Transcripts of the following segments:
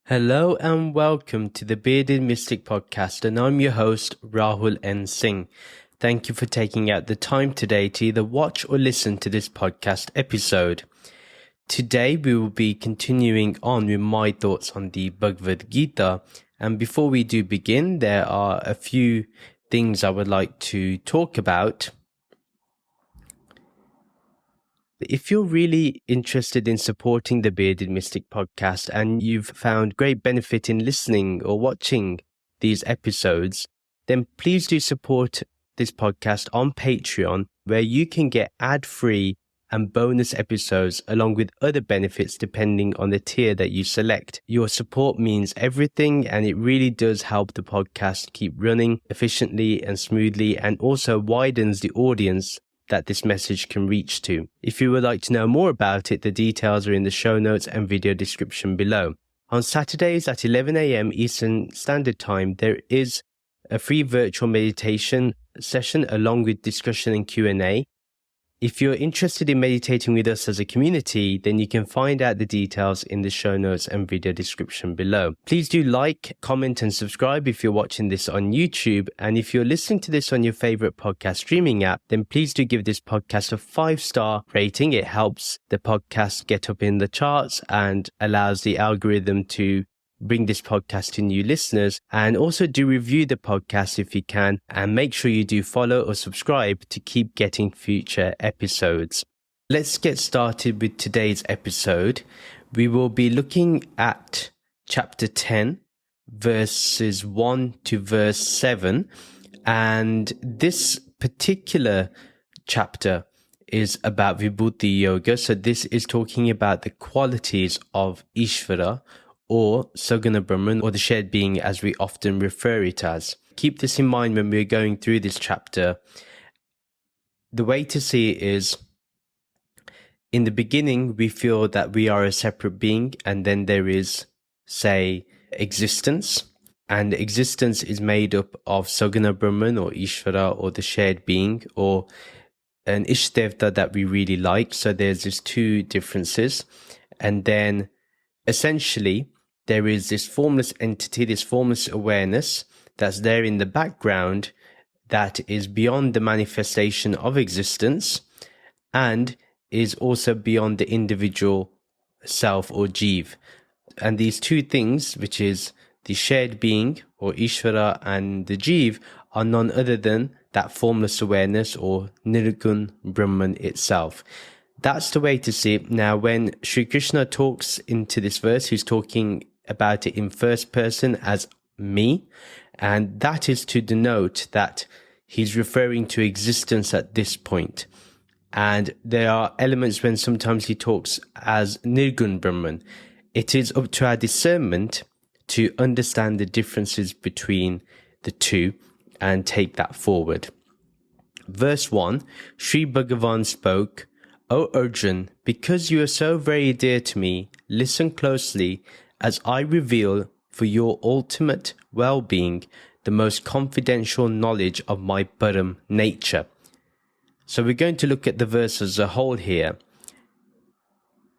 Hello and welcome to the Bearded Mystic Podcast, and I'm your host, Rahul N. Singh. Thank you for taking out the time today to either watch or listen to this podcast episode. Today we will be continuing on with my thoughts on the Bhagavad Gita, and before we do begin, there are a few things I would like to talk about. If you're really interested in supporting the Bearded Mystic podcast and you've found great benefit in listening or watching these episodes, then please do support this podcast on Patreon, where you can get ad-free and bonus episodes along with other benefits depending on the tier that you select. Your support means everything, and it really does help the podcast keep running efficiently and smoothly, and also widens the audience that this message can reach to. If you would like to know more about it, the details are in the show notes and video description below. On Saturdays at 11 a.m. Eastern Standard Time, there is a free virtual meditation session along with discussion and Q&A. If you're interested in meditating with us as a community, then you can find out the details in the show notes and video description below. Please do like, comment and subscribe if you're watching this on YouTube. And if you're listening to this on your favorite podcast streaming app, then please do give this podcast a 5-star rating. It helps the podcast get up in the charts and allows the algorithm to bring this podcast to new listeners. And also do review the podcast if you can, and make sure you do follow or subscribe to keep getting future episodes. Let's get started with today's episode. We will be looking at chapter 10 verses 1 to verse 7, and this particular chapter is about Vibhuti Yoga. So this is talking about the qualities of Ishvara, or Saguna Brahman, or the shared being as we often refer it as. Keep this in mind when we're going through this chapter. The way to see it is, in the beginning, we feel that we are a separate being, and then there is, say, existence. And existence is made up of Saguna Brahman, or Ishvara, or the shared being, or an Ishtevta that we really like. So there's these two differences. And then, essentially, there is this formless entity, this formless awareness that's there in the background that is beyond the manifestation of existence and is also beyond the individual self or jiv. And these two things, which is the shared being or Ishvara and the jiv, are none other than that formless awareness or Nirgun Brahman itself. That's the way to see it. Now, when Sri Krishna talks into this verse, he's talking about it in first person as me, and that is to denote that he's referring to existence at this point. And there are elements when sometimes he talks as Nirgun Brahman. It is up to our discernment to understand the differences between the two and take that forward. Verse 1, Sri Bhagavan spoke, "O Arjun, because you are so very dear to me, listen closely as I reveal for your ultimate well-being the most confidential knowledge of my Param nature." So we're going to look at the verse as a whole here.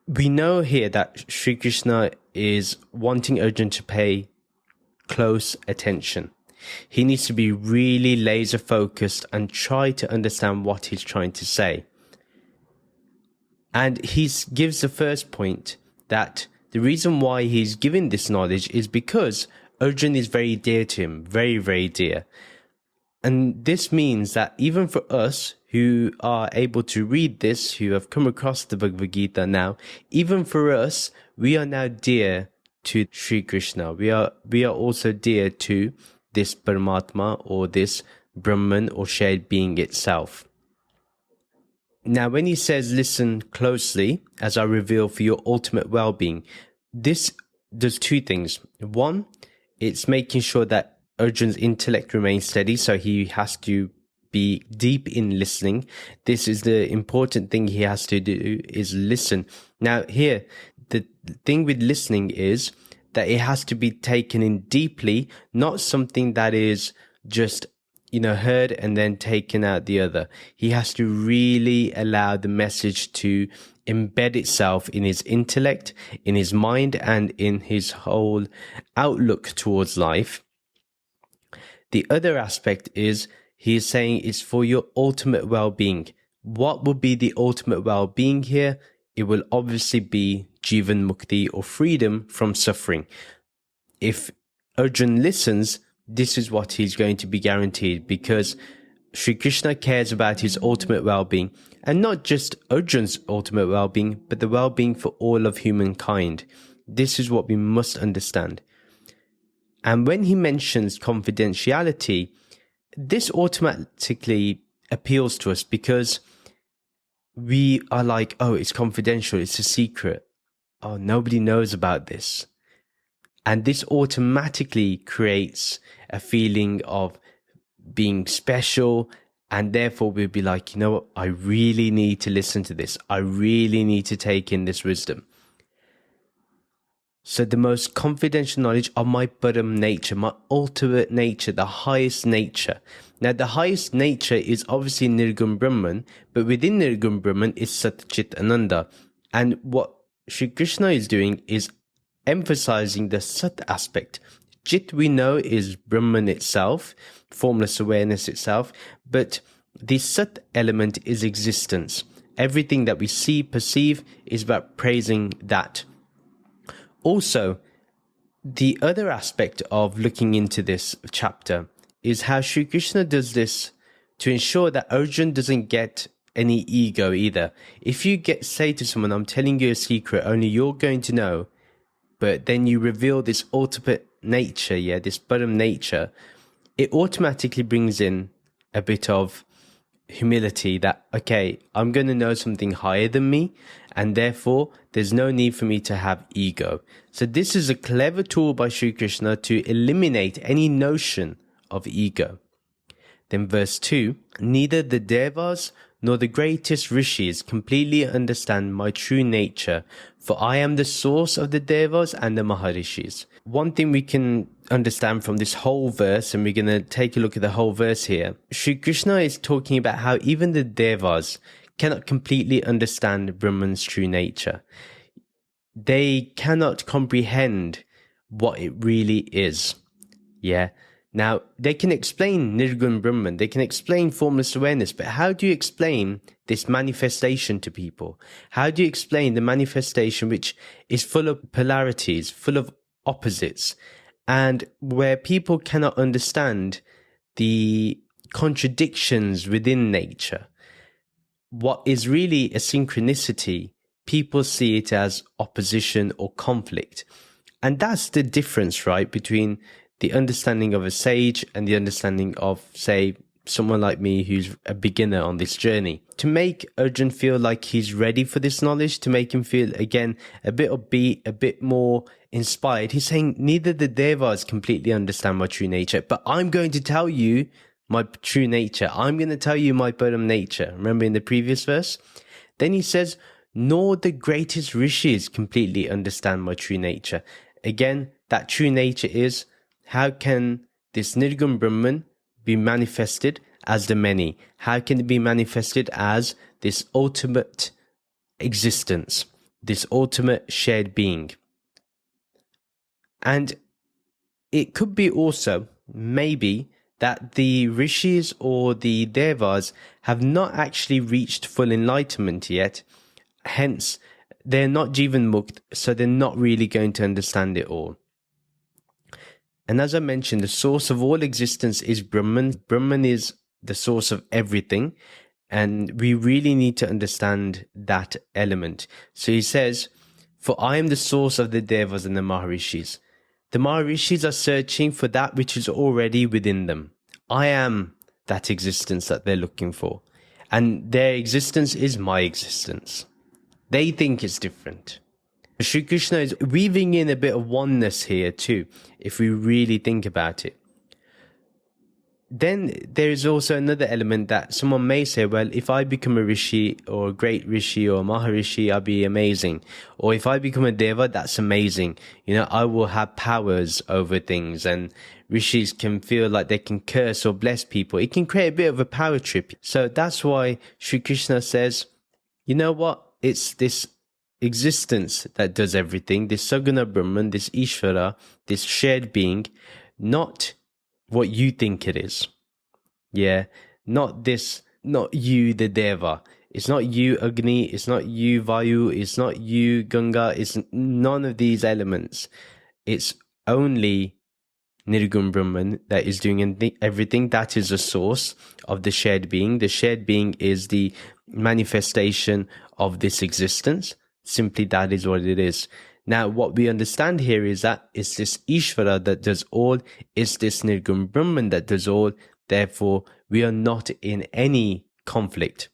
We know here that Sri Krishna is wanting Arjun to pay close attention. He needs to be really laser focused and try to understand what he's trying to say. And he gives the first point that the reason why he's giving this knowledge is because Arjun is very dear to him, very, very dear. And this means that even for us who are able to read this, who have come across the Bhagavad Gita now, even for us, we are now dear to Sri Krishna. We are also dear to this Paramatma, or this Brahman or shared being itself. Now, when he says, listen closely as I reveal for your ultimate well-being, this does two things. One, it's making sure that Arjun's intellect remains steady, so he has to be deep in listening. This is the important thing he has to do, is listen. Now, here, the thing with listening is that it has to be taken in deeply, not something that is just heard and then taken out the other. He has to really allow the message to embed itself in his intellect, in his mind, and in his whole outlook towards life. The other aspect is he is saying it's for your ultimate well-being. What would be the ultimate well-being here? It will obviously be Jivan Mukti, or freedom from suffering. If Arjun listens, this is what he's going to be guaranteed, because Sri Krishna cares about his ultimate well-being, and not just Arjun's ultimate well-being, but the well-being for all of humankind. This is what we must understand. And when he mentions confidentiality, this automatically appeals to us, because we are like, oh, it's confidential, it's a secret. Oh, nobody knows about this. And this automatically creates a feeling of being special, and therefore we'll be like, you know what, I really need to listen to this. I really need to take in this wisdom. So the most confidential knowledge of my Param nature, my ultimate nature, the highest nature. Now the highest nature is obviously Nirgun Brahman, but within Nirgun Brahman is Sat Chit Ananda. And what Sri Krishna is doing is emphasizing the Sat aspect. Chit, we know, is Brahman itself, formless awareness itself, but the Sat element is existence. Everything that we see, perceive, is about praising that. Also, the other aspect of looking into this chapter is how Sri Krishna does this to ensure that Arjun doesn't get any ego either. If you say to someone, I'm telling you a secret, only you're going to know, but then you reveal this ultimate nature, this Param nature, it automatically brings in a bit of humility that, okay, I'm going to know something higher than me, and therefore there's no need for me to have ego. So this is a clever tool by Sri Krishna to eliminate any notion of ego. Then verse 2, neither the Devas nor the greatest rishis completely understand my true nature, for I am the source of the Devas and the Maharishis. One thing we can understand from this whole verse, and we're going to take a look at the whole verse here, Sri Krishna is talking about how even the Devas cannot completely understand Brahman's true nature. They cannot comprehend what it really is. Now, they can explain Nirgun Brahman, they can explain formless awareness, but how do you explain this manifestation to people? How do you explain the manifestation which is full of polarities, full of opposites, and where people cannot understand the contradictions within nature? What is really a synchronicity, people see it as opposition or conflict. And that's the difference, right, between the understanding of a sage and the understanding of, say, someone like me who's a beginner on this journey. To make Arjun feel like he's ready for this knowledge, to make him feel, again, a bit upbeat, a bit more inspired, he's saying, neither the Devas completely understand my true nature, but I'm going to tell you my true nature. I'm going to tell you my Param nature. Remember in the previous verse? Then he says, nor the greatest rishis completely understand my true nature. Again, that true nature is, how can this Nirgun Brahman be manifested as the many? How can it be manifested as this ultimate existence, this ultimate shared being? And it could be also, maybe, that the rishis or the devas have not actually reached full enlightenment yet. Hence, they're not Jivan Mukt, so they're not really going to understand it all. And as I mentioned, the source of all existence is Brahman. Brahman is the source of everything. And we really need to understand that element. So he says, for I am the source of the Devas and the Maharishis. The Maharishis are searching for that which is already within them. I am that existence that they're looking for. And their existence is my existence. They think it's different. Sri Krishna is weaving in a bit of oneness here too, if we really think about it. Then there is also another element that someone may say, well, if I become a rishi or a great rishi or a maharishi, I'll be amazing. Or if I become a deva, that's amazing. You know, I will have powers over things, and rishis can feel like they can curse or bless people. It can create a bit of a power trip. So that's why Sri Krishna says, you know what? it's this existence that does everything, this Saguna Brahman, this Ishvara, this shared being, not what you think it is. Yeah, not you, the Deva. It's not you, Agni. It's not you, Vayu. It's not you, Ganga. It's none of these elements. It's only Nirgun Brahman that is doing everything. That is the source of the shared being. The shared being is the manifestation of this existence. Simply that is what it is. Now, what we understand here is that it's this Ishvara that does all. It's this Nirgun Brahman that does all. Therefore, we are not in any conflict.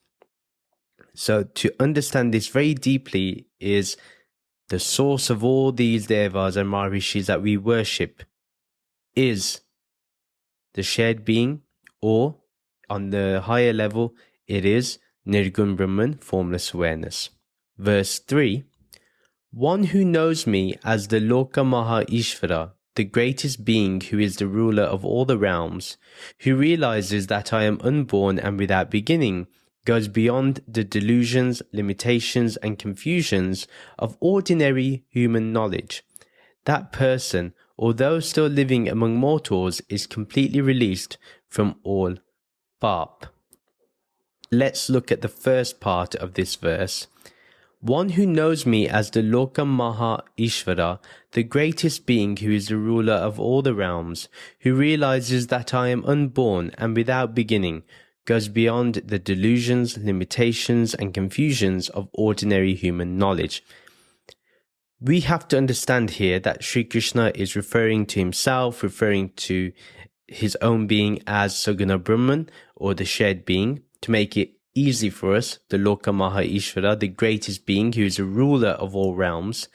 So to understand this very deeply is the source of all these Devas and Maharishis that we worship is the shared being, or on the higher level, it is Nirgun Brahman, formless awareness. Verse 3, one who knows me as the Loka Maha Ishvara, the greatest being who is the ruler of all the realms, who realizes that I am unborn and without beginning, goes beyond the delusions, limitations, and confusions of ordinary human knowledge. That person, although still living among mortals, is completely released from all paap. Let's look at the first part of this verse. One who knows me as the Loka Maha Ishvara, the greatest being who is the ruler of all the realms, who realizes that I am unborn and without beginning, goes beyond the delusions, limitations, and confusions of ordinary human knowledge. We have to understand here that Sri Krishna is referring to himself, referring to his own being as Saguna Brahman, or the shared being, to make it easy for us, the Loka Maha Ishvara, the greatest being who is a ruler of all realms.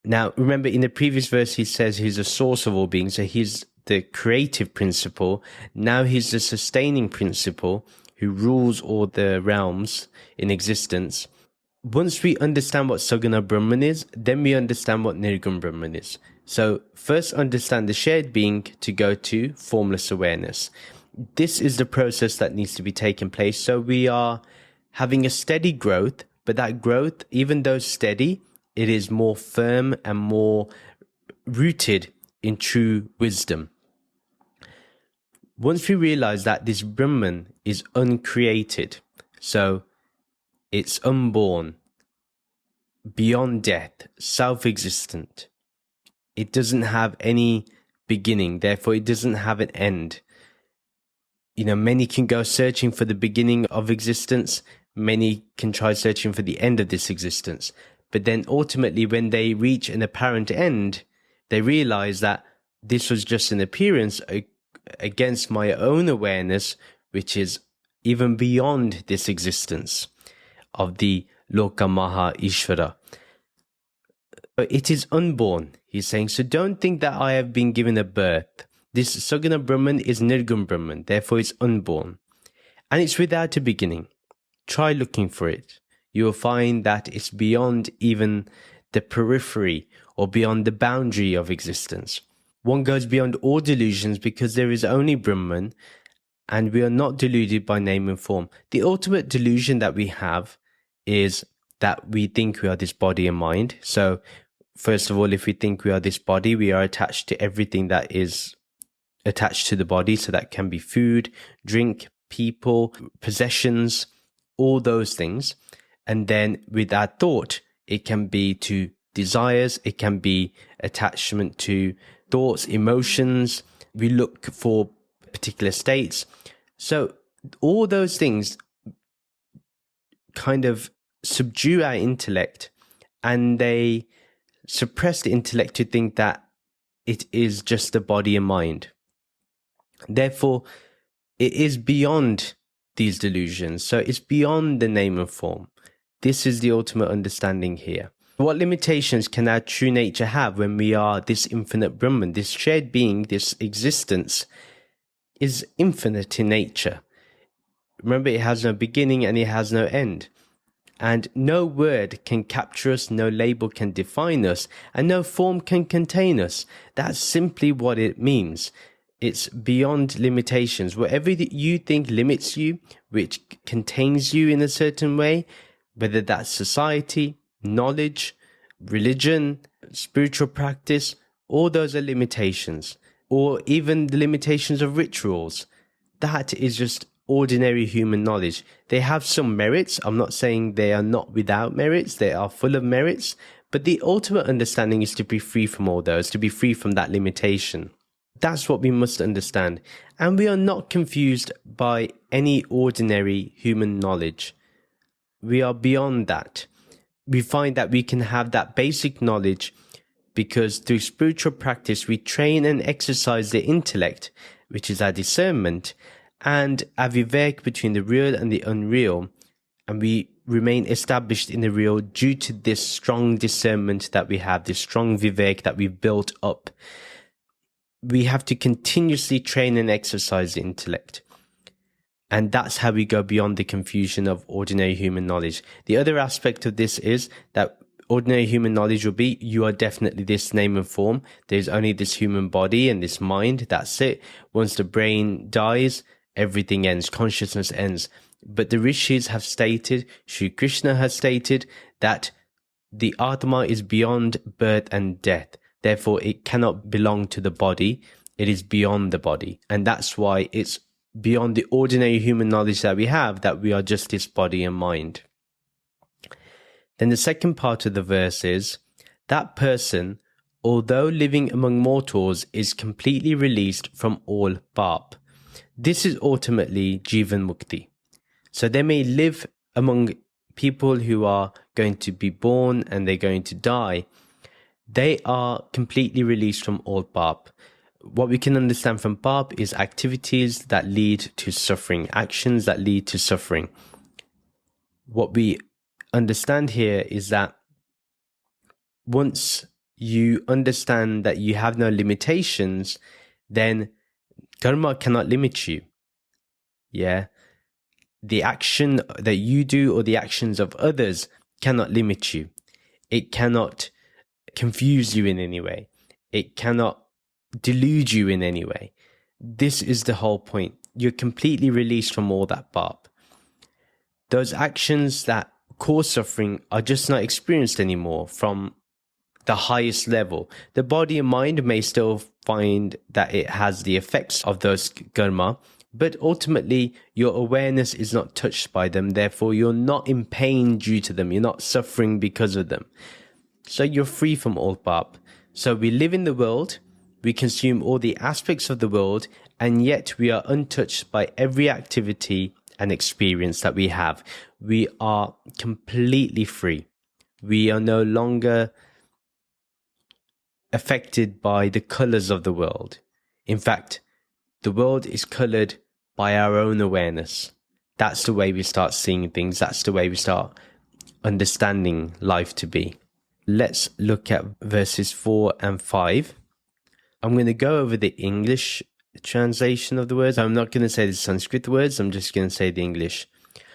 Now, remember in the previous verse he says he's the source of all beings, so he's the creative principle. Now he's the sustaining principle who rules all the realms in existence. Once we understand what Saguna Brahman is, then we understand what Nirgun Brahman is. So first understand the shared being to go to formless awareness. This is the process that needs to be taking place. So we are having a steady growth, but that growth, even though steady, it is more firm and more rooted in true wisdom. Once we realize that this Brahman is uncreated, so it's unborn, beyond death, self-existent. It doesn't have any beginning, therefore it doesn't have an end. Many can go searching for the beginning of existence, many can try searching for the end of this existence. But then ultimately when they reach an apparent end, they realize that this was just an appearance against my own awareness, which is even beyond this existence of the Loka Maha Ishvara. It is unborn, he's saying. So don't think that I have been given a birth. This Saguna Brahman is Nirgun Brahman, therefore it's unborn. And it's without a beginning. Try looking for it. You will find that it's beyond even the periphery or beyond the boundary of existence. One goes beyond all delusions because there is only Brahman, and we are not deluded by name and form. The ultimate delusion that we have is that we think we are this body and mind. So first of all, if we think we are this body, we are attached to everything that is attached to the body. So that can be food, drink, people, possessions, all those things. And then with our thought, it can be to desires, it can be attachment to thoughts, emotions. We look for particular states. So all those things kind of subdue our intellect, and they suppress the intellect to think that it is just the body and mind. Therefore, it is beyond these delusions. So it's beyond the name and form. This is the ultimate understanding here. What limitations can our true nature have when we are this infinite Brahman? This shared being, this existence is infinite in nature. Remember, it has no beginning and it has no end. And no word can capture us, no label can define us, and no form can contain us. That's simply what it means. It's beyond limitations. Whatever that you think limits you, which contains you in a certain way, whether that's society, knowledge, religion, spiritual practice, all those are limitations, or even the limitations of rituals. That is just ordinary human knowledge. They have some merits. I'm not saying they are not without merits. They are full of merits. But the ultimate understanding is to be free from all those, to be free from that limitation. That's what we must understand. And we are not confused by any ordinary human knowledge. We are beyond that. We find that we can have that basic knowledge because through spiritual practice, we train and exercise the intellect, which is our discernment, and our vivek between the real and the unreal. And we remain established in the real due to this strong discernment that we have, this strong vivek that we've built up. We have to continuously train and exercise the intellect. And that's how we go beyond the confusion of ordinary human knowledge. The other aspect of this is that ordinary human knowledge will be, you are definitely this name and form. There's only this human body and this mind. That's it. Once the brain dies, everything ends. Consciousness ends. But the rishis have stated, Sri Krishna has stated, that the Atma is beyond birth and death. Therefore, it cannot belong to the body. It is beyond the body. And that's why it's beyond the ordinary human knowledge that we have, that we are just this body and mind. Then the second part of the verse is, that person, although living among mortals, is completely released from all pap. This is ultimately Jivan Mukti. So they may live among people who are going to be born and they're going to die. They are completely released from all pap. What we can understand from pap is activities that lead to suffering, actions that lead to suffering. What we understand here is that once you understand that you have no limitations, then karma cannot limit you. Yeah. The action that you do or the actions of others cannot limit you. It cannot confuse you in any way. It cannot delude you in any way. This is the whole point. You're completely released from all that pap. Those actions that cause suffering are just not experienced anymore from the highest level. The body and mind may still find that it has the effects of those karma, but ultimately your awareness is not touched by them. Therefore, you're not in pain due to them. You're not suffering because of them. So you're free from all pap. So we live in the world, we consume all the aspects of the world, and yet we are untouched by every activity and experience that we have. We are completely free. We are no longer affected by the colors of the world. In fact, the world is colored by our own awareness. That's the way we start seeing things. That's the way we start understanding life to be. Let's look at verses 4 and 5. I'm going to go over the English translation of the words. I'm not going to say the Sanskrit words. I'm just going to say the English.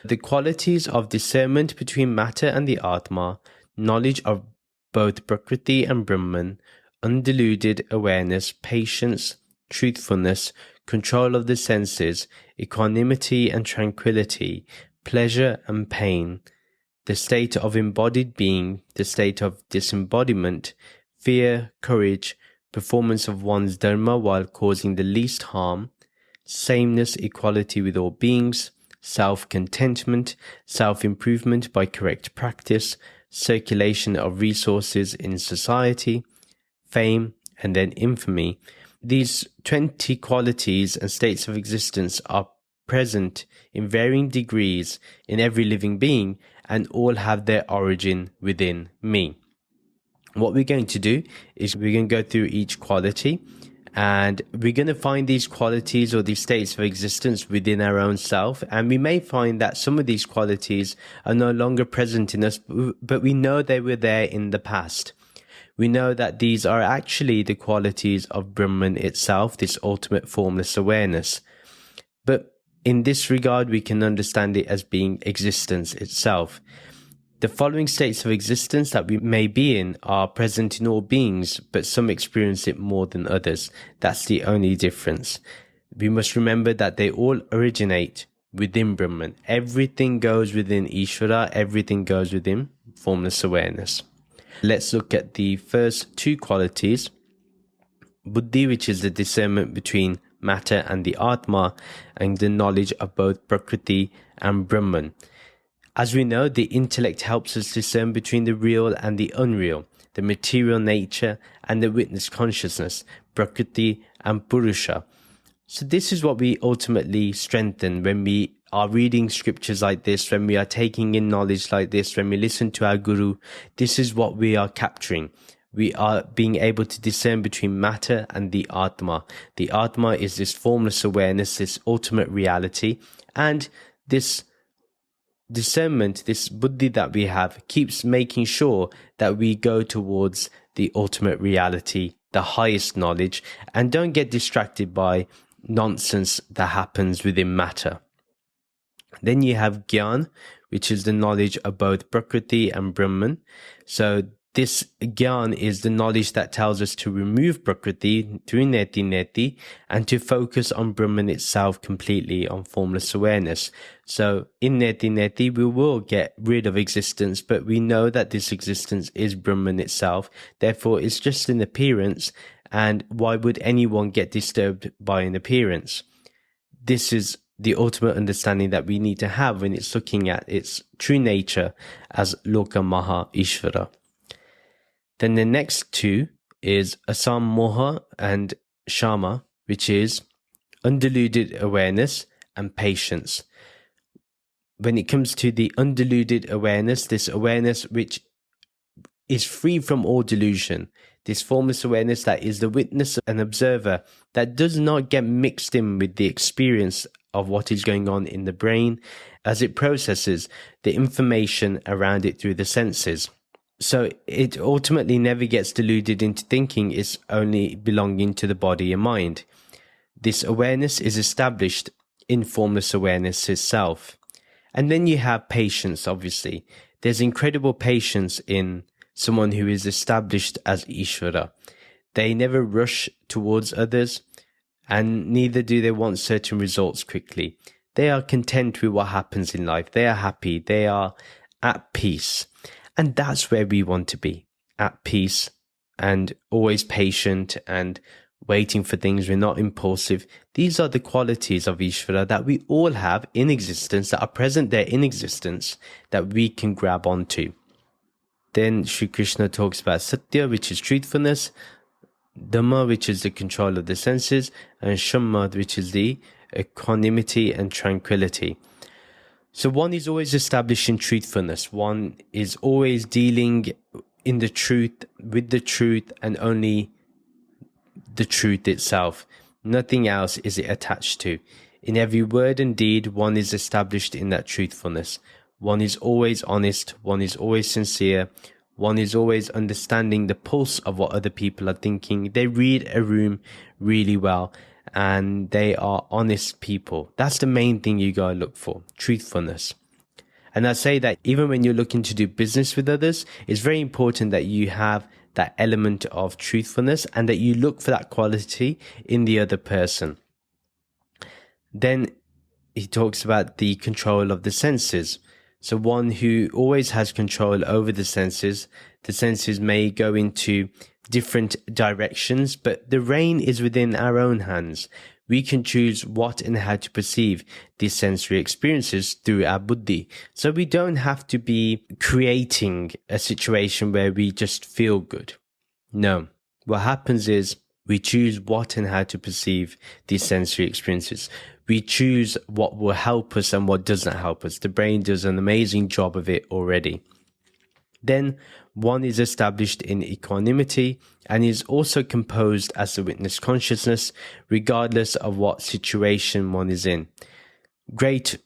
The qualities of discernment between matter and the Atma, knowledge of both Prakriti and Brahman, undiluted awareness, patience, truthfulness, control of the senses, equanimity and tranquility, pleasure and pain, the state of embodied being, the state of disembodiment, fear, courage, performance of one's dharma while causing the least harm, sameness, equality with all beings, self-contentment, self-improvement by correct practice, circulation of resources in society, fame, and then infamy. These 20 qualities and states of existence are present in varying degrees in every living being, and all have their origin within me. What we're going to do is we're going to go through each quality, and we're going to find these qualities or these states of existence within our own self. And we may find that some of these qualities are no longer present in us, but we know they were there in the past. We know that these are actually the qualities of Brahman itself, this ultimate formless awareness. But in this regard, we can understand it as being existence itself. The following states of existence that we may be in are present in all beings, but some experience it more than others. That's the only difference. We must remember that they all originate within Brahman. Everything goes within Ishvara, everything goes within formless awareness. Let's look at the first two qualities. Buddhi, which is the discernment between matter and the Atma, and the knowledge of both Prakriti and Brahman. As we know, the intellect helps us discern between the real and the unreal, the material nature and the witness consciousness, Prakriti and Purusha. So this is what we ultimately strengthen when we are reading scriptures like this, when we are taking in knowledge like this, when we listen to our Guru. This is what we are capturing. We are being able to discern between matter and the Atma. The Atma is this formless awareness, this ultimate reality, and this discernment, this buddhi that we have, keeps making sure that we go towards the ultimate reality, the highest knowledge, and don't get distracted by nonsense that happens within matter. Then you have Gyan, which is the knowledge of both Prakriti and Brahman. So this Gyan is the knowledge that tells us to remove Prakriti through Neti, and to focus on Brahman itself completely, on formless awareness. So in Neti, we will get rid of existence, but we know that this existence is Brahman itself. Therefore, it's just an appearance, and why would anyone get disturbed by an appearance? This is the ultimate understanding that we need to have when it's looking at its true nature as Loka Maha Ishvara. Then the next two is Asam Moha and Shama, which is undiluted awareness and patience. When it comes to the undiluted awareness, this awareness which is free from all delusion, this formless awareness that is the witness and observer, that does not get mixed in with the experience of what is going on in the brain as it processes the information around it through the senses. So it ultimately never gets deluded into thinking it's only belonging to the body and mind. This awareness is established in formless awareness itself. And then you have patience, obviously. There's incredible patience in someone who is established as Ishvara. They never rush towards others, and neither do they want certain results quickly. They are content with what happens in life. They are happy. They are at peace. And that's where we want to be, at peace and always patient and waiting for things. We're not impulsive. These are the qualities of Ishvara that we all have in existence, that are present there in existence, that we can grab onto. Then Sri Krishna talks about Satya, which is truthfulness, Dhamma, which is the control of the senses, and Shamma, which is the equanimity and tranquility. So one is always establishing truthfulness. One is always dealing in the truth, with the truth, and only the truth itself. Nothing else is it attached to. In every word and deed, one is established in that truthfulness. One is always honest. One is always sincere. One is always understanding the pulse of what other people are thinking. They read a room really well, and they are honest people. That's the main thing you gotta look for, truthfulness. And I say that even when you're looking to do business with others, it's very important that you have that element of truthfulness and that you look for that quality in the other person. Then he talks about the control of the senses. So one who always has control over the senses may go into different directions, but the rein is within our own hands. We can choose what and how to perceive these sensory experiences through our buddhi. So we don't have to be creating a situation where we just feel good. No. What happens is we choose what and how to perceive these sensory experiences. We choose what will help us and what doesn't help us. The brain does an amazing job of it already. Then one is established in equanimity and is also composed as the witness consciousness, regardless of what situation one is in. Great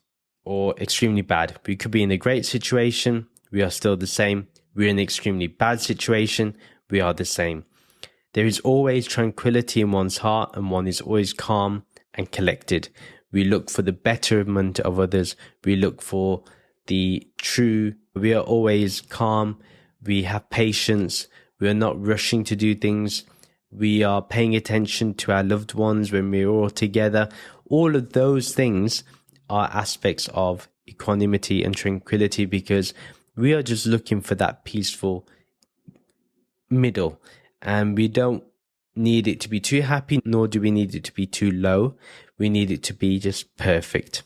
or extremely bad. We could be in a great situation, we are still the same. We're in an extremely bad situation, we are the same. There is always tranquility in one's heart, and one is always calm and collected. We look for the betterment of others. We look for the true. We are always calm. We have patience. We are not rushing to do things. We are paying attention to our loved ones when we're all together. All of those things are aspects of equanimity and tranquility, because we are just looking for that peaceful middle, and we don't need it to be too happy, nor do we need it to be too low. We need it to be just perfect.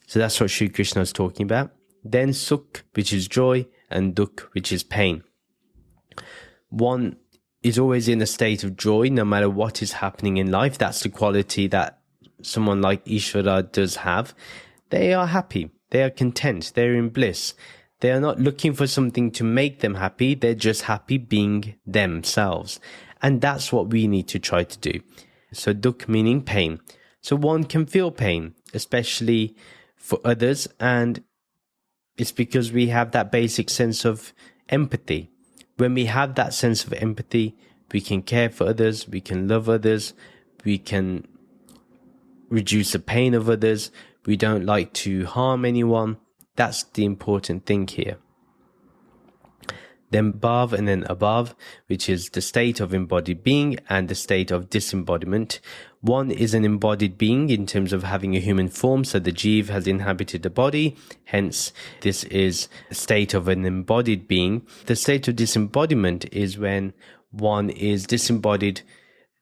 So that's what Sri Krishna is talking about. Then sukh, which is joy, and dukh, which is pain. One is always in a state of joy no matter what is happening in life. That's the quality that someone like Ishvara does have. They are happy. They are content. They're in bliss. They are not looking for something to make them happy. They're just happy being themselves. And that's what we need to try to do. So dukh meaning pain. So one can feel pain, especially for others. And it's because we have that basic sense of empathy. When we have that sense of empathy, we can care for others, we can love others, we can reduce the pain of others, we don't like to harm anyone. That's the important thing here. Then bhav, and then above, which is the state of embodied being and the state of disembodiment. One is an embodied being in terms of having a human form, so the jeev has inhabited the body, hence this is a state of an embodied being. The state of disembodiment is when one is disembodied,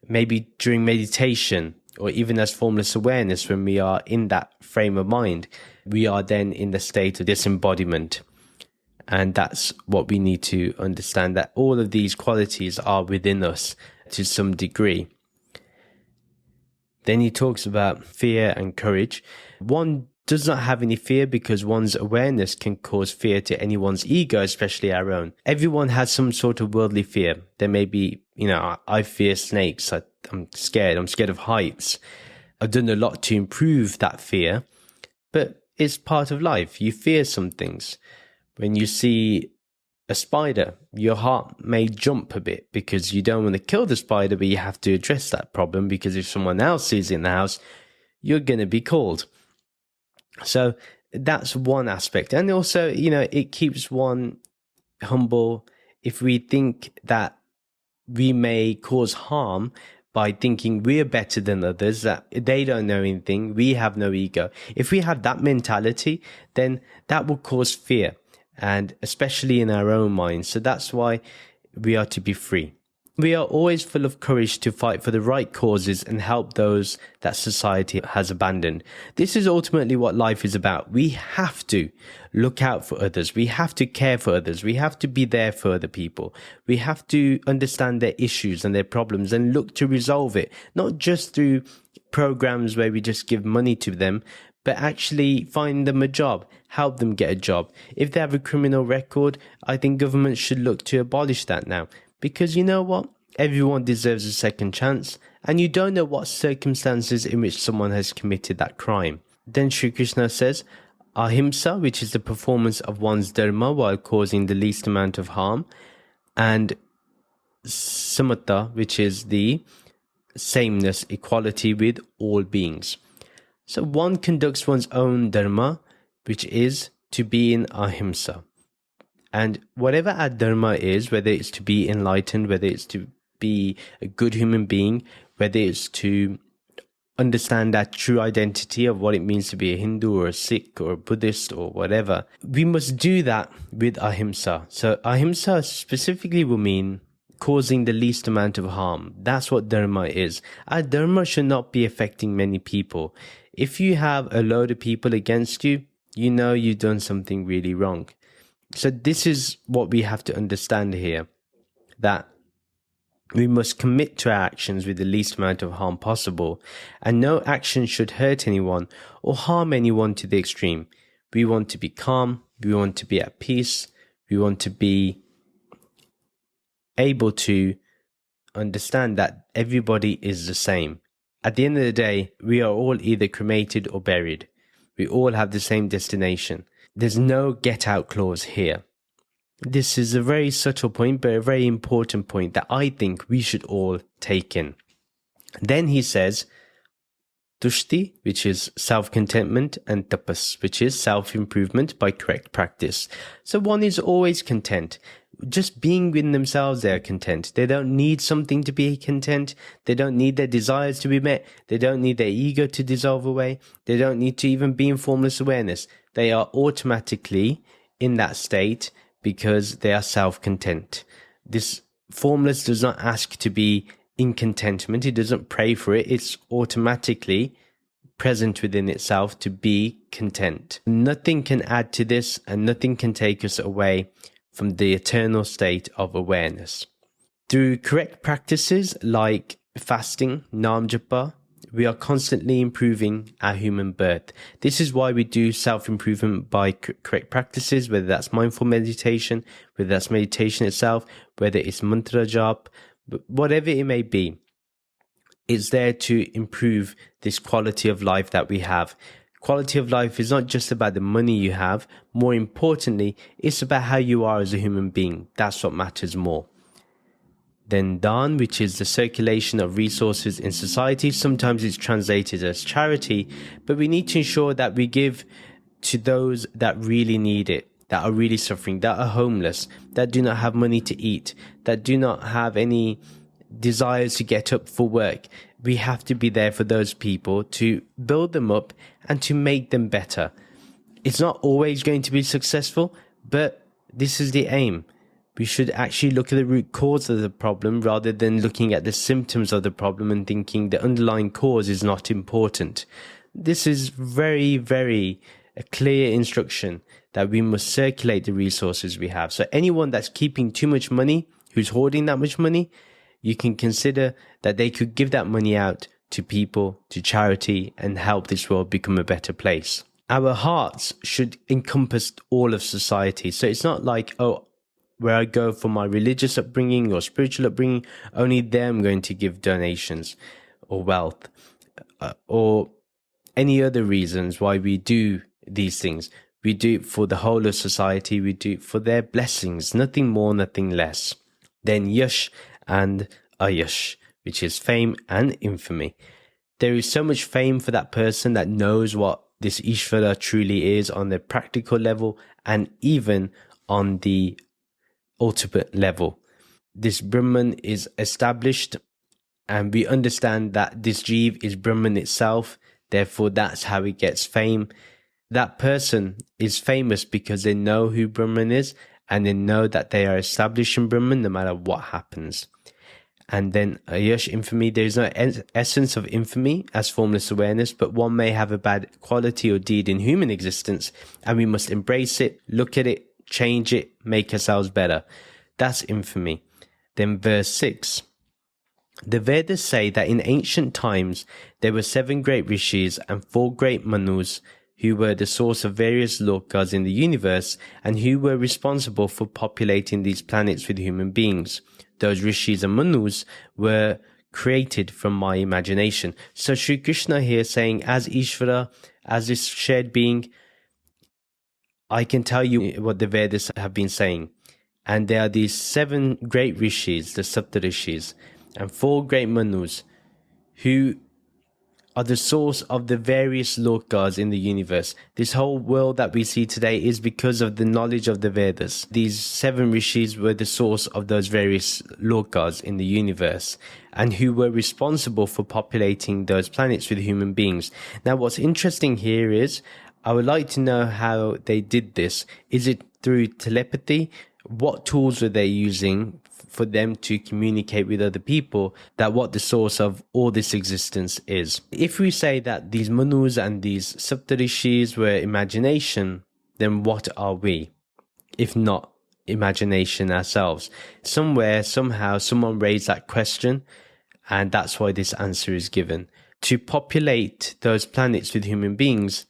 maybe during meditation or even as formless awareness. When we are in that frame of mind, we are then in the state of disembodiment. And that's what we need to understand, that all of these qualities are within us to some degree. Then he talks about fear and courage. One does not have any fear because one's awareness can cause fear to anyone's ego, especially our own. Everyone has some sort of worldly fear. There may be, I fear snakes. I'm scared. I'm scared of heights. I've done a lot to improve that fear, but it's part of life. You fear some things. When you see a spider, your heart may jump a bit because you don't want to kill the spider, but you have to address that problem, because if someone else is in the house, you're going to be called. So that's one aspect. And also, it keeps one humble. If we think that we may cause harm by thinking we're better than others, that they don't know anything, we have no ego. If we have that mentality, then that will cause fear, and especially in our own minds. So that's why we are to be free. We are always full of courage to fight for the right causes and help those that society has abandoned. This is ultimately what life is about. We have to look out for others. We have to care for others. We have to be there for other people. We have to understand their issues and their problems and look to resolve it, not just through programs where we just give money to them, but actually find them a job, help them get a job. If they have a criminal record, I think government should look to abolish that now. Because you know what? Everyone deserves a second chance, and you don't know what circumstances in which someone has committed that crime. Then Sri Krishna says, ahimsa, which is the performance of one's dharma while causing the least amount of harm, and samatha, which is the sameness, equality with all beings. So one conducts one's own dharma, which is to be in ahimsa. And whatever our dharma is, whether it's to be enlightened, whether it's to be a good human being, whether it's to understand that true identity of what it means to be a Hindu or a Sikh or a Buddhist or whatever, we must do that with ahimsa. So ahimsa specifically will mean causing the least amount of harm. That's what dharma is. Our dharma should not be affecting many people. If you have a load of people against you, you know you've done something really wrong. So this is what we have to understand here, that we must commit to our actions with the least amount of harm possible, and no action should hurt anyone or harm anyone to the extreme. We want to be calm, we want to be at peace, we want to be able to understand that everybody is the same. At the end of the day, we are all either cremated or buried. We all have the same destination. There's no get out clause here. This is a very subtle point, but a very important point that I think we should all take in. Then he says, tushti, which is self-contentment, and tapas, which is self-improvement by correct practice. So one is always content. just being within themselves, they are content. They don't need something to be content. They don't need their desires to be met. They don't need their ego to dissolve away. They don't need to even be in formless awareness. They are automatically in that state because they are self-content. This formless does not ask to be in contentment. It doesn't pray for it. It's automatically present within itself to be content. Nothing can add to this, and nothing can take us away from the eternal state of awareness. Through correct practices like fasting, Nam Japa, we are constantly improving our human birth. This is why we do self-improvement by correct practices, whether that's mindful meditation, whether that's meditation itself, whether it's mantra jap, whatever it may be. It's there to improve this quality of life that we have. Quality of life is not just about the money you have. More importantly, it's about how you are as a human being. That's what matters more. Then Dan, which is the circulation of resources in society. Sometimes it's translated as charity, but we need to ensure that we give to those that really need it, that are really suffering, that are homeless, that do not have money to eat, that do not have any desires to get up for work. We have to be there for those people to build them up and to make them better. It's not always going to be successful, but this is the aim. We should actually look at the root cause of the problem rather than looking at the symptoms of the problem and thinking the underlying cause is not important. This is very, very a clear instruction that we must circulate the resources we have. So anyone that's keeping too much money, who's hoarding that much money, you can consider that they could give that money out to people, to charity, and help this world become a better place. Our hearts should encompass all of society. So it's not like, oh, where I go for my religious upbringing or spiritual upbringing, only them going to give donations or wealth or any other reasons why we do these things. We do it for the whole of society. We do it for their blessings, nothing more, nothing less. Then Yash and Ayash, which is fame and infamy. There is so much fame for that person that knows what this Ishvara truly is on the practical level and even on the ultimate level. This Brahman is established and we understand that this Jeev is Brahman itself. Therefore, that's how it gets fame. That person is famous because they know who Brahman is and they know that they are established in Brahman no matter what happens. And then Yash, infamy, there is no essence of infamy as formless awareness, but one may have a bad quality or deed in human existence, and we must embrace it, look at it, change it, make ourselves better. That's infamy. Then verse 6. The Vedas say that in ancient times there were 7 great rishis and 4 great manus who were the source of various lokas in the universe and who were responsible for populating these planets with human beings. Those rishis and manus were created from my imagination. So Sri Krishna here saying, as Ishvara, as this shared being, I can tell you what the Vedas have been saying. And there are these 7 great rishis, the Saptarishis, and 4 great manus who are the source of the various lokas in the universe. This whole world that we see today is because of the knowledge of the Vedas. These 7 rishis were the source of those various lokas in the universe and who were responsible for populating those planets with human beings. Now, what's interesting here is I would like to know how they did this. Is it through telepathy? What tools were they using for them to communicate with other people that what the source of all this existence is? If we say that these manus and these saptarishis were imagination, then what are we, if not imagination ourselves? Somewhere, somehow, someone raised that question, and that's why this answer is given. To populate those planets with human beings,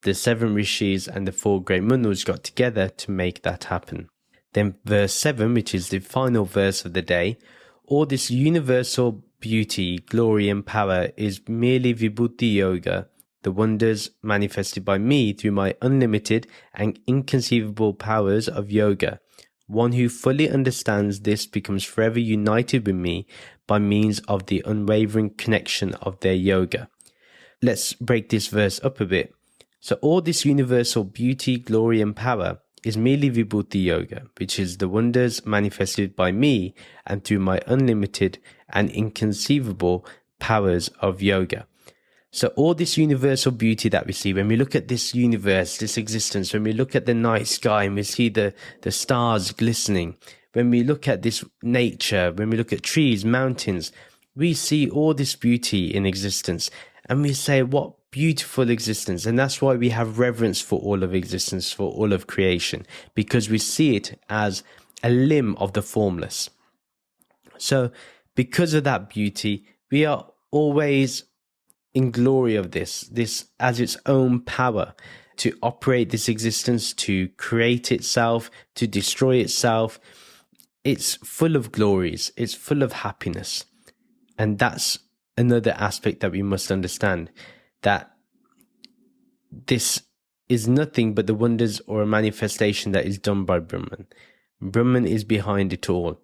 the 7 rishis and the 4 great manus got together to make that happen. Then verse 7, which is the final verse of the day, all this universal beauty, glory and power is merely Vibhuti Yoga, the wonders manifested by me through my unlimited and inconceivable powers of yoga. One who fully understands this becomes forever united with me by means of the unwavering connection of their yoga. Let's break this verse up a bit. So all this universal beauty, glory and power is merely Vibhuti Yoga, which is the wonders manifested by me and through my unlimited and inconceivable powers of yoga. So all this universal beauty that we see, when we look at this universe, this existence, when we look at the night sky and we see the stars glistening, when we look at this nature, when we look at trees, mountains, we see all this beauty in existence and we say, what beautiful existence. And that's why we have reverence for all of existence, for all of creation, because we see it as a limb of the formless. So because of that beauty, we are always in glory of this as its own power to operate this existence, to create itself, to destroy itself. It's full of glories. It's full of happiness. And that's another aspect that we must understand, that this is nothing but the wonders or a manifestation that is done by Brahman. Brahman is behind it all.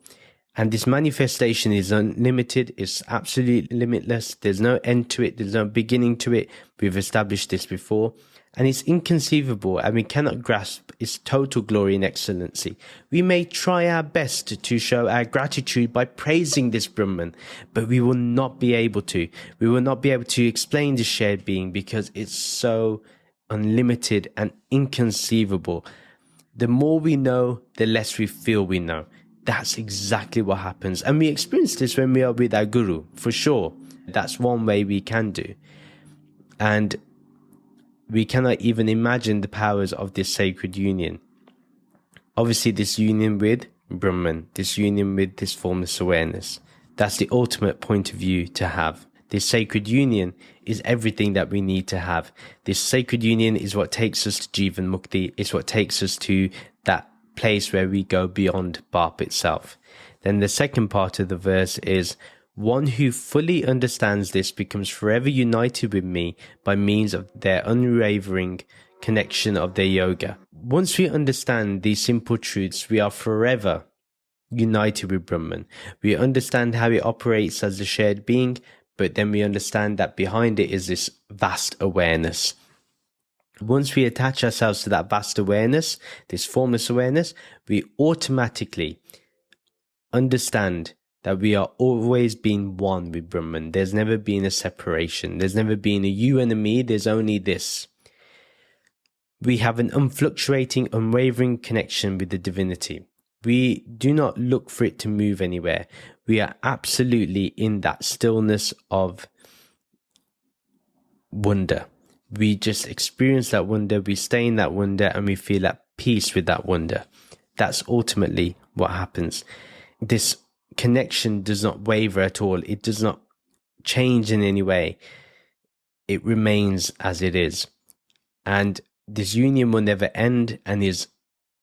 And this manifestation is unlimited, it's absolutely limitless, there's no end to it, there's no beginning to it. We've established this before. And it's inconceivable, and we cannot grasp its total glory and excellency. We may try our best to show our gratitude by praising this Brahman, but we will not be able to. We will not be able to explain this shared being because it's so unlimited and inconceivable. The more we know, the less we feel we know. That's exactly what happens. And we experience this when we are with our guru, for sure. That's one way we can do. And we cannot even imagine the powers of this sacred union. Obviously, this union with Brahman, this union with this formless awareness, that's the ultimate point of view to have. This sacred union is everything that we need to have. This sacred union is what takes us to Jivan Mukti. It's what takes us to that place where we go beyond Bap itself. Then the second part of the verse is, one who fully understands this becomes forever united with me by means of their unwavering connection of their yoga. Once we understand these simple truths, we are forever united with Brahman. We understand how it operates as a shared being, but then we understand that behind it is this vast awareness. Once we attach ourselves to that vast awareness, this formless awareness, we automatically understand that we are always being one with Brahman. There's never been a separation. There's never been a you and a me. There's only this. We have an unfluctuating, unwavering connection with the divinity. We do not look for it to move anywhere. We are absolutely in that stillness of wonder. We just experience that wonder, we stay in that wonder, and we feel at peace with that wonder. That's ultimately what happens. This connection does not waver at all. It does not change in any way. It remains as it is. And this union will never end and is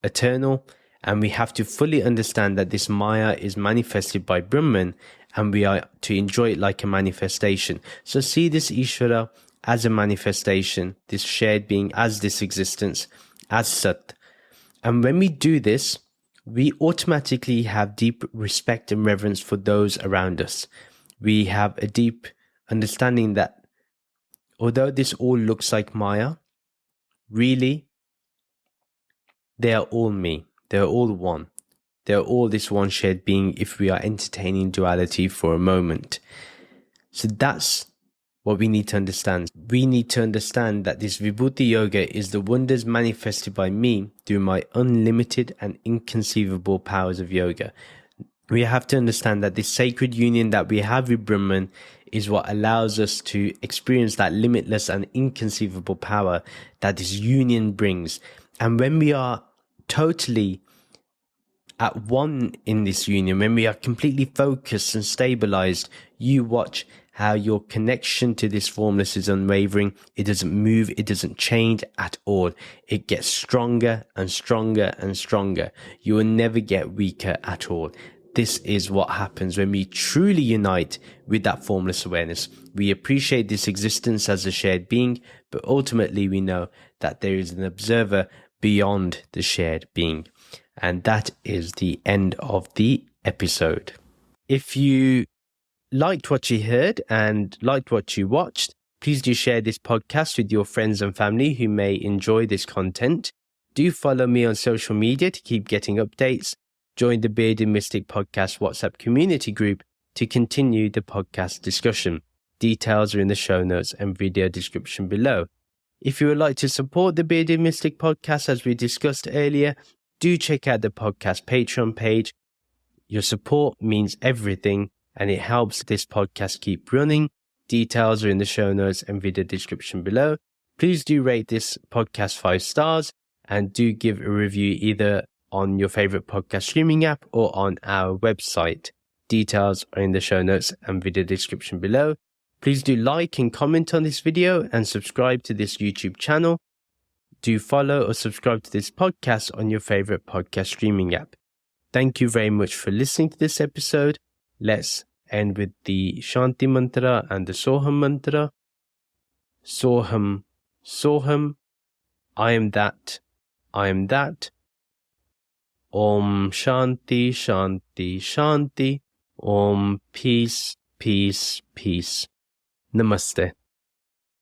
eternal. And we have to fully understand that this Maya is manifested by Brahman, and we are to enjoy it like a manifestation. So see this Ishvara as a manifestation, this shared being as this existence, as Sat. And when we do this, we automatically have deep respect and reverence for those around us. We have a deep understanding that although this all looks like Maya, really, they are all me. They are all one. They are all this one shared being if we are entertaining duality for a moment. So that's what we need to understand. We need to understand that this Vibhuti Yoga is the wonders manifested by me through my unlimited and inconceivable powers of yoga. We have to understand that this sacred union that we have with Brahman is what allows us to experience that limitless and inconceivable power that this union brings. And when we are totally at one in this union, when we are completely focused and stabilized, you watch how your connection to this formless is unwavering. It doesn't move. It doesn't change at all. It gets stronger and stronger and stronger. You will never get weaker at all. This is what happens when we truly unite with that formless awareness. We appreciate this existence as a shared being, but ultimately we know that there is an observer beyond the shared being. And that is the end of the episode. If you liked what you heard and liked what you watched, please do share this podcast with your friends and family who may enjoy this content. Do follow me on social media to keep getting updates. Join the Bearded Mystic Podcast WhatsApp community group to continue the podcast discussion. Details are in the show notes and video description below. If you would like to support the Bearded Mystic Podcast, as we discussed earlier, do check out the podcast Patreon page. Your support means everything, and it helps this podcast keep running. Details are in the show notes and video description below. Please do rate this podcast 5 stars and do give a review either on your favorite podcast streaming app or on our website. Details are in the show notes and video description below. Please do like and comment on this video and subscribe to this YouTube channel. Do follow or subscribe to this podcast on your favorite podcast streaming app. Thank you very much for listening to this episode. Let's end with the Shanti mantra and the Soham mantra. Soham, Soham, I am that, I am that. Om Shanti, Shanti, Shanti. Om peace, peace, peace. Namaste.